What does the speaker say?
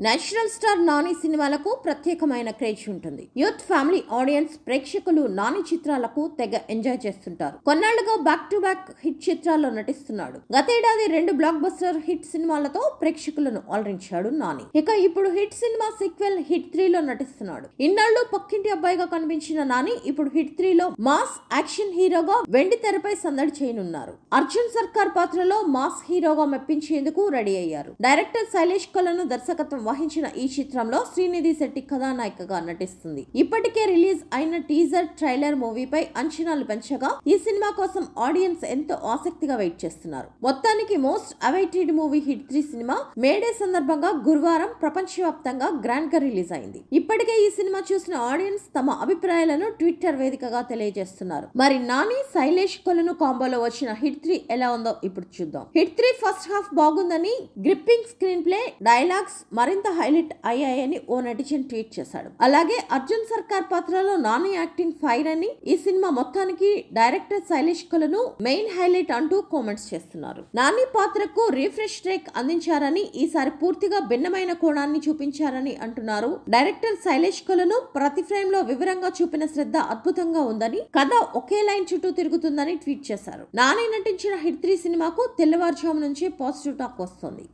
National star Nani సినిమాలకు ప్రత్యేకమైన craze ఉంటుంది. యూత్ ఫ్యామిలీ ఆడియన్స్ ప్రేక్షకులు నాని చిత్రాలకు తెగ ఎంజాయ్ చేస్తుంటారు. కొన్నాళ్లుగా బ్యాక్ టు బ్యాక్ హిట్ చిత్రాల్లో నటిస్తున్నాడు. గతేడాది 2 బ్లాక్ బస్టర్ హిట్ సినిమాలతో ప్రేక్షకులను అలరించాడు నాని. ఇక ఇప్పుడు హిట్ సినిమా సీక్వెల్ హిట్ 3 లో నటిస్తున్నాడు. ఇన్నాళ్లు పక్కింటి అబ్బాయిగా కనిపించిన నాని ఇప్పుడు హిట్ 3 లో మాస్ యాక్షన్ హీరోగా వెండి తెరపై సందడి చేయనున్నారు. అర్జున్ సర్కార్ పాత్రలో మాస్ హీరోగా మెప్పించేందుకు రెడీ అయ్యారు. డైరెక్టర్ శైలేష్ కొలను దర్శకత్వం వహించిన ఈ చిత్రంలో శ్రీనిధి శెట్టి కథానాయికగా నటిస్తుంది. ఇప్పటికే రిలీజ్ అయిన టీజర్ ట్రైలర్ మూవీపై అంచనాలు పెంచగా ఈ సినిమా కోసం ఆడియన్స్ ఎంతో ఆసక్తిగా వెయిట్ చేస్తున్నారు. మొత్తానికి మోస్ట్ అవైటెడ్ మూవీ హిట్ 3 సినిమా మేడే సందర్భంగా గురువారం ప్రపంచవ్యాప్తంగా గ్రాండ్ గా రిలీజ్ అయింది. ఇప్పటికే ఈ సినిమా చూసిన ఆడియన్స్ తమ అభిప్రాయాలను ట్విట్టర్ వేదికగా తెలియజేస్తున్నారు. మరి నాని శైలేష్ కొలను కాంబోలో వచ్చిన హిట్ 3 ఎలా ఉందో ఇప్పుడు చూద్దాం. హిట్ 3 ఫస్ట్ హాఫ్ బాగుందని, గ్రిప్పింగ్ స్క్రీన్ ప్లే, డైలాగ్స్ మరింత హైలైట్ అయ్యాయని ఓ నెటిజన్ ట్వీట్ చేశాడు. అలాగే అర్జున్ సర్కార్ పాత్రలో నాని యాక్టింగ్ ఫైర్ అని, ఈ సినిమా మొత్తానికి డైరెక్టర్ శైలేష్ కొలను మెయిన్ హైలైట్ అంటూ కామెంట్స్ చేస్తున్నారు. నాని పాత్రకు రిఫ్రెష్ టేక్ అందించారని, ఈసారి పూర్తిగా భిన్నమైన కోణాన్ని చూపించారని అంటున్నారు. డైరెక్టర్ శైలేష్ కొలను ప్రతి ఫ్రేమ్ లో వివరంగా చూపిన శ్రద్ధ అద్భుతంగా ఉందని, కథ ఒకే లైన్ చుట్టూ తిరుగుతుందని ట్వీట్ చేశారు. నాని నటించిన హిట్ 3 సినిమాకు తెల్లవారుజాము నుంచే పాజిటివ్ టాక్ వస్తోంది.